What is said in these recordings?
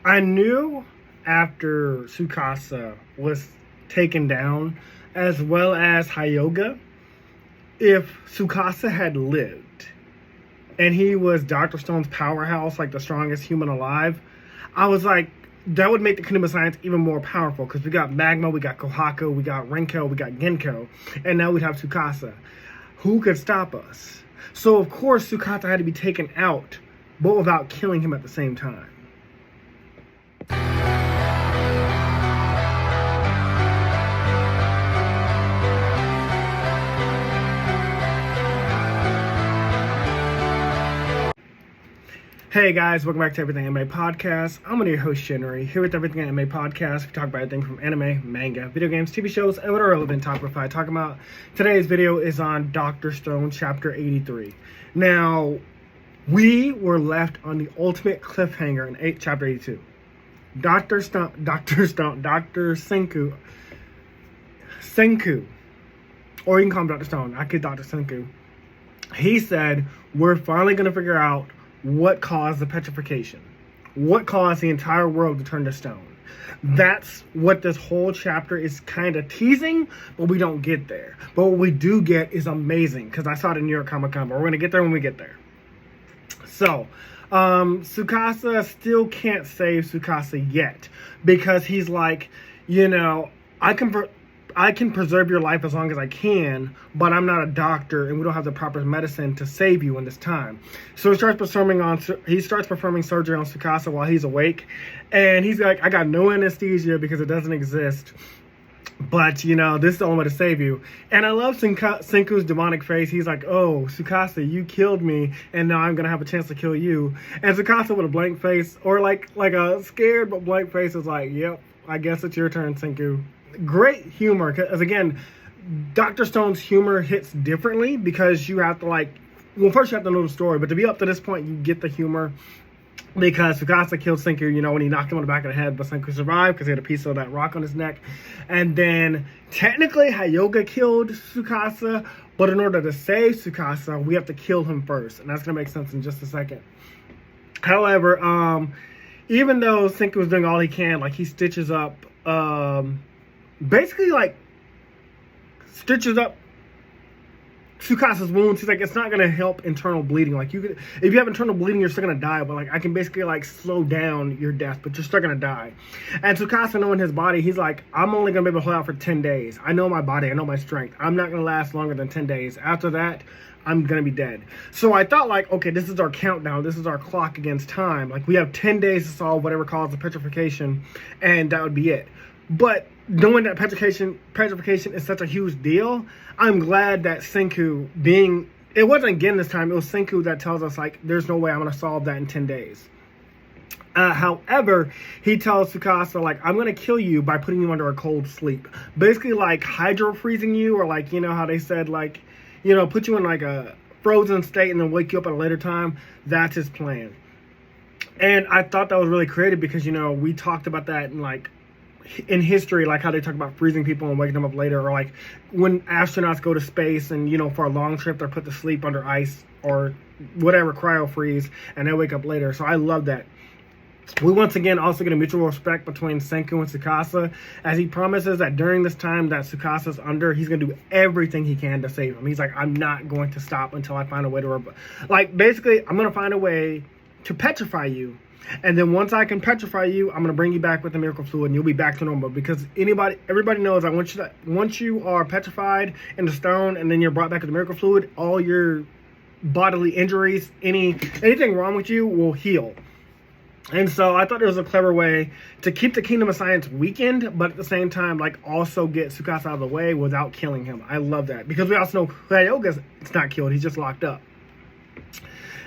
I knew after Tsukasa was taken down, as well as Hyoga, if Tsukasa had lived and he was Dr. Stone's powerhouse, like the strongest human alive, I was like, that would make the Kingdom of Science even more powerful, because we got Magma, we got Kohaku, we got Renko, we got Genko, and now we'd have Tsukasa. Who could stop us? So of course Tsukasa had to be taken out, but without killing him at the same time. Hey guys, welcome back to Everything Anime Podcast. I'm your host Shinry. Here with Everything Anime Podcast, we talk about everything from anime, manga, video games, TV shows, and what are relevant topics I talk about. Today's video is on Dr. Stone Chapter 83. Now, we were left on the ultimate cliffhanger in Chapter 82. Dr. Senku, or you can call him Dr. Stone. I could Dr. Senku. He said, we're finally going to figure out what caused the petrification. What caused the entire world to turn to stone. That's what this whole chapter is kind of teasing, but we don't get there. But what we do get is amazing, because I saw it in New York Comic Con, but we're going to get there when we get there. So, Tsukasa still can't save Tsukasa yet, because he's like, you know, I can preserve your life as long as I can, but I'm not a doctor, and we don't have the proper medicine to save you in this time. So he starts performing surgery on Tsukasa while he's awake, and he's like, I got no anesthesia because it doesn't exist, but you know, this is the only way to save you. And I love Senku's demonic face. He's like, oh, Tsukasa, you killed me, and now I'm gonna have a chance to kill you. And Tsukasa with a blank face, or like a scared but blank face, is like, yep, I guess it's your turn, Senku. Great humor, because again, Dr. Stone's humor hits differently, because you have to first you have to know the story, but to be up to this point, you get the humor, because Tsukasa killed Senku, you know, when he knocked him on the back of the head, but Senku survived because he had a piece of that rock on his neck. And then technically Hyoga killed Tsukasa, but in order to save Tsukasa, we have to kill him first, and that's gonna make sense in just a second. However, even though Senku was doing all he can, like he stitches up Tsukasa's wounds. He's like, it's not gonna help internal bleeding. Like, if you have internal bleeding, you're still gonna die, but like I can basically like slow down your death, but you're still gonna die. And Tsukasa, knowing his body, he's like, I'm only gonna be able to hold out for 10 days. I know my body, I know my strength. I'm not gonna last longer than 10 days. After that, I'm gonna be dead. So I thought, like, okay, this is our countdown, this is our clock against time. Like, we have 10 days to solve whatever caused the petrification, and that would be it. But knowing that petrification is such a huge deal, I'm glad that Senku it wasn't Gen this time, it was Senku that tells us, like, there's no way I'm going to solve that in 10 days. However, he tells Tsukasa, like, I'm going to kill you by putting you under a cold sleep. Basically, like, hydro-freezing you, or, like, you know how they said, like, you know, put you in, like, a frozen state and then wake you up at a later time. That's his plan. And I thought that was really creative, because, you know, we talked about that in history, like how they talk about freezing people and waking them up later, or like when astronauts go to space and, you know, for a long trip, they're put to sleep under ice or whatever, cryo freeze, and they wake up later. So I love that. We once again also get a mutual respect between Senku and Tsukasa, as he promises that during this time that Tsukasa's under, he's going to do everything he can to save him. He's like, I'm not going to stop until I find a way to, like, basically, I'm going to find a way to petrify you. And then once I can petrify you, I'm going to bring you back with the miracle fluid, and you'll be back to normal. Because everybody knows that once you are petrified in the stone and then you're brought back with the miracle fluid, all your bodily injuries, anything wrong with you will heal. And so I thought it was a clever way to keep the Kingdom of Science weakened, but at the same time, like, also get Tsukasa out of the way without killing him. I love that, because we also know Hyoga's not killed; he's just locked up.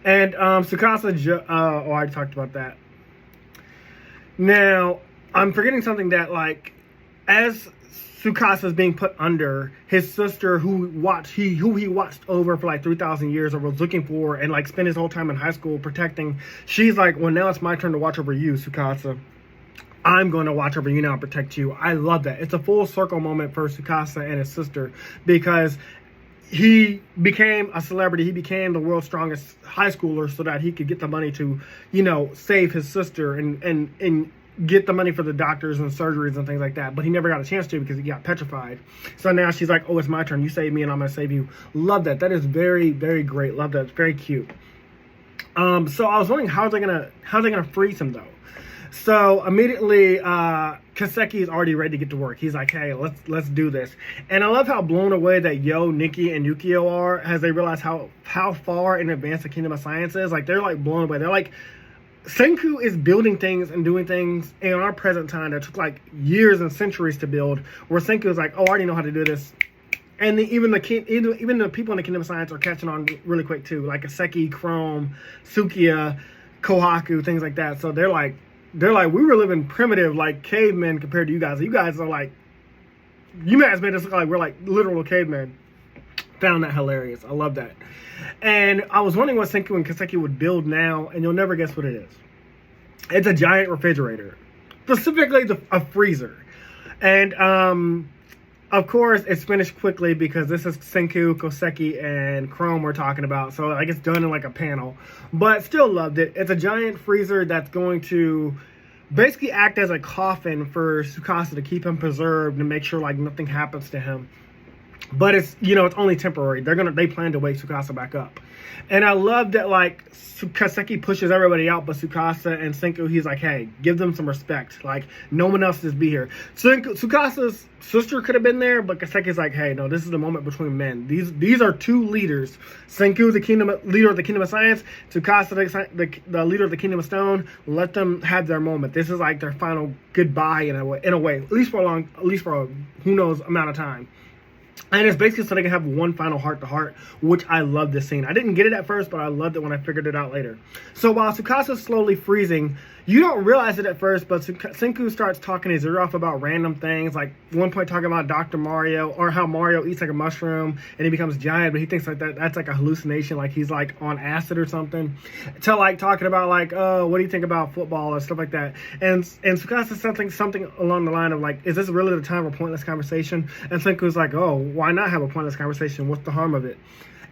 And Tsukasa, I already talked about that. Now, I'm forgetting something, that, like, as Tsukasa is being put under, his sister, who he watched over for like 3,000 years, or was looking for, and like spent his whole time in high school protecting, she's like, well, now it's my turn to watch over you, Tsukasa. I'm going to watch over you now and protect you. I love that. It's a full circle moment for Tsukasa and his sister, because he became a celebrity. He became the world's strongest high schooler so that he could get the money to, you know, save his sister and get the money for the doctors and surgeries and things like that. But he never got a chance to because he got petrified. So now she's like, oh, it's my turn. You save me and I'm going to save you. Love that. That is very, very great. Love that. It's very cute. So I was wondering how they're gonna freeze him though. So immediately, Kaseki is already ready to get to work. He's like, hey, let's do this. And I love how blown away that Yo, Nikki, and Yukio are as they realize how far in advance the Kingdom of Science is. Like, they're like blown away. They're like, Senku is building things and doing things in our present time that took like years and centuries to build, where Senku is like, oh, I already know how to do this. And even the people in the Kingdom of Science are catching on really quick too, like Kaseki, Chrome, Sukiya, Kohaku, things like that. So they're like, we were living primitive, like cavemen compared to you guys. You guys are like, you guys made us look like we're like literal cavemen. Found that hilarious. I love that. And I was wondering what Senku and Kaseki would build now, and you'll never guess what it is. It's a giant refrigerator, specifically a freezer. And of course, it's finished quickly because this is Senku, Koseki, and Chrome we're talking about. So like it's done in like a panel, but still loved it. It's a giant freezer that's going to basically act as a coffin for Tsukasa to keep him preserved and make sure like nothing happens to him. But it's, you know, it's only temporary. They plan to wake Tsukasa back up. And I love that, like, Kaseki pushes everybody out but Tsukasa and Senku. He's like, hey, give them some respect. Like, no one else just be here. Tsukasa's sister could have been there, but Kaseki's like, hey, no, this is the moment between men. These are two leaders. Senku, the leader of the Kingdom of Science. Tsukasa, the leader of the Kingdom of Stone. Let them have their moment. This is like their final goodbye in a way. At least for a who knows amount of time. And it's basically so they can have one final heart-to-heart, which I love this scene. I didn't get it at first, but I loved it when I figured it out later. So while Tsukasa's slowly freezing, you don't realize it at first, but Senku starts talking his ear off about random things, like one point talking about Dr. Mario, or how Mario eats like a mushroom and he becomes giant, but he thinks like that's like a hallucination, like he's like on acid or something, to like talking about like, oh, what do you think about football or stuff like that. And Tsukasa says something along the line of like, is this really the time for a pointless conversation? And Senku's like, oh, why not have a pointless conversation? What's the harm of it?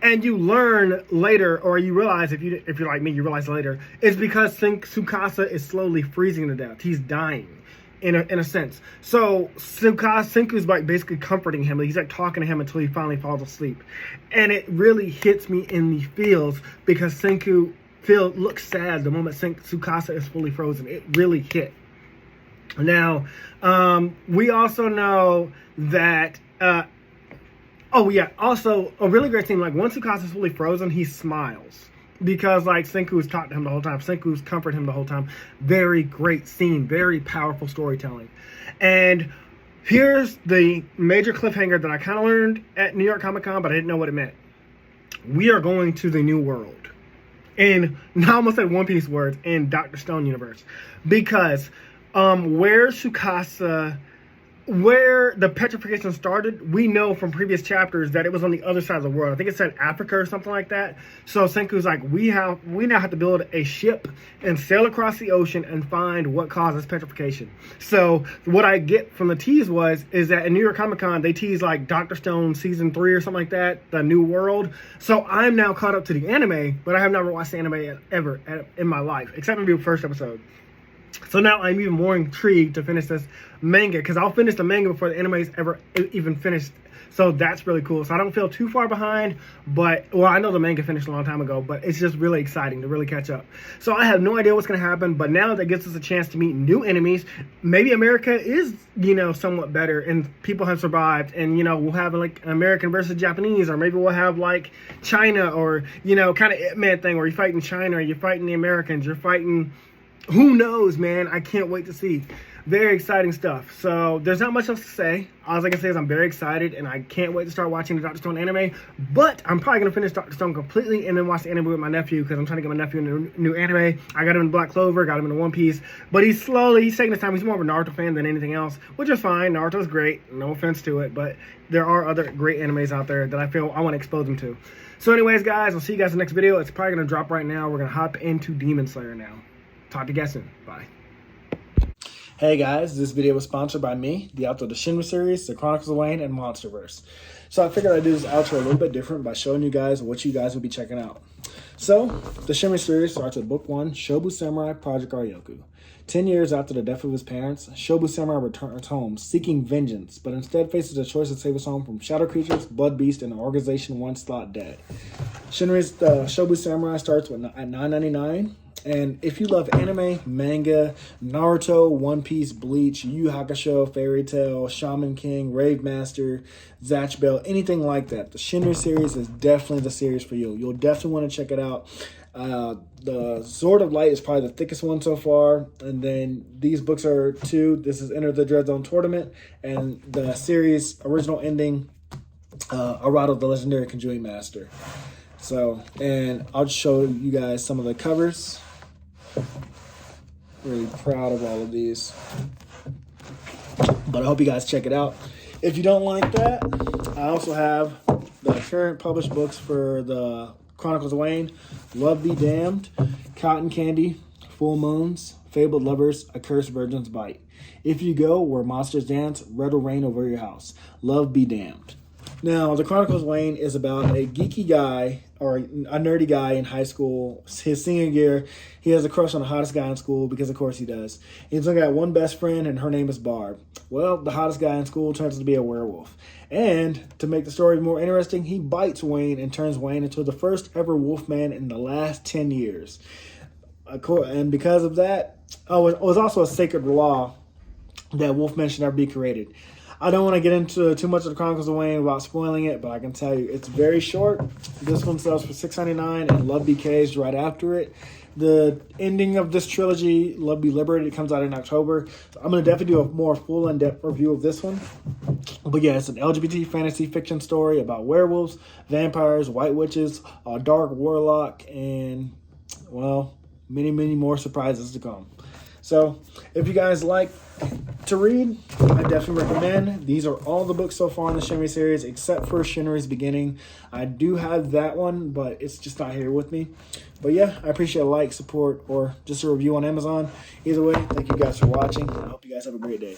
And you learn later, or you realize, if you're like me, you realize later, it's because Tsukasa is slowly freezing to death. He's dying, in a sense. So Senku's like basically comforting him. He's like talking to him until he finally falls asleep. And it really hits me in the feels because Senku looks sad the moment Tsukasa is fully frozen. It really hit. Now, we also know that... oh yeah, also a really great scene, like once Tsukasa's fully frozen, he smiles. Because like Senku's talked to him the whole time. Senku's comforted him the whole time. Very great scene, very powerful storytelling. And here's the major cliffhanger that I kind of learned at New York Comic Con, but I didn't know what it meant. We are going to the new world. And now I almost said One Piece words, in Dr. Stone universe. Because where the petrification started, we know from previous chapters that it was on the other side of the world. I think it said Africa or something like that. So Senku's like, we now have to build a ship and sail across the ocean and find what causes petrification. So what I get from the tease is that in New York Comic Con, they tease like Dr. Stone season 3 or something like that, the new world. So I'm now caught up to the anime, but I have never watched the anime ever in my life, except for the first episode. So now I'm even more intrigued to finish this manga, because I'll finish the manga before the anime is ever even finished. So that's really cool. So I don't feel too far behind, but, well, I know the manga finished a long time ago, but it's just really exciting to really catch up. So I have no idea what's going to happen, but now that gives us a chance to meet new enemies. Maybe America is, you know, somewhat better and people have survived, and, you know, we'll have like American versus Japanese, or maybe we'll have like China, or, you know, kind of Ip Man thing where you're fighting China, or you're fighting the Americans, you're fighting... Who knows, man? I can't wait to see. Very exciting stuff. So there's not much else to say. All I can say is I'm very excited, and I can't wait to start watching the Dr. Stone anime. But I'm probably going to finish Dr. Stone completely and then watch the anime with my nephew, because I'm trying to get my nephew into new anime. I got him in Black Clover, got him into One Piece. But he's taking his time. He's more of a Naruto fan than anything else, which is fine. Naruto's great. No offense to it. But there are other great animes out there that I feel I want to expose them to. So anyways, guys, I'll see you guys in the next video. It's probably going to drop right now. We're going to hop into Demon Slayer now. Talk to you guys soon. Bye. Hey guys, this video was sponsored by me, the author of the Shinry series, the Chronicles of Wayne, and Monsterverse. So I figured I'd do this outro a little bit different by showing you guys what you guys will be checking out. So, the Shinry series starts with Book 1, Shobu Samurai Project Aryoku. 10 years after the death of his parents, Shobu Samurai returns home seeking vengeance, but instead faces the choice to save his home from shadow creatures, blood beasts, and an organization once thought dead. Shinry's Shobu Samurai starts at $9.99. And if you love anime, manga, Naruto, One Piece, Bleach, Yu Yu Hakusho, Fairy Tail, Shaman King, Rave Master, Zatch Bell, anything like that, the Shinry series is definitely the series for you. You'll definitely want to check it out. The Sword of Light is probably the thickest one so far. And then these books are 2. This is Enter the Dread Zone Tournament. And the series original ending, Arado, the Legendary Konjuis Master. So, and I'll just show you guys some of the covers. Really proud of all of these. But I hope you guys check it out. If you don't like that, I also have the current published books for the Chronicles of Wayne, Love Be Damned, Cotton Candy, Full Moons, Fabled Lovers, A Cursed Virgin's Bite. If You Go Where Monsters Dance, Red will Reign Over Your House. Love Be Damned. Now, the Chronicles of Wayne is about a geeky guy, or a nerdy guy in high school. His senior year, he has a crush on the hottest guy in school, because of course he does. He's only got one best friend, and her name is Barb. Well, the hottest guy in school turns out to be a werewolf. And to make the story more interesting, he bites Wayne and turns Wayne into the first ever wolfman in the last 10 years. And because of that, it was also a sacred law that wolfmen should never be created. I don't want to get into too much of the Chronicles of Wayne without spoiling it, but I can tell you it's very short. This one sells for $6.99, and Love Be Caged right after it. The ending of this trilogy, Love Be Liberated, comes out in October. So I'm going to definitely do a more full in-depth review of this one. But yeah, it's an LGBT fantasy fiction story about werewolves, vampires, white witches, a dark warlock, and, well, many, many more surprises to come. So if you guys like to read, I definitely recommend. These are all the books so far in the Shinry series, except for Shinry's Beginning. I do have that one, but it's just not here with me. But yeah, I appreciate a like, support, or just a review on Amazon. Either way, thank you guys for watching. I hope you guys have a great day.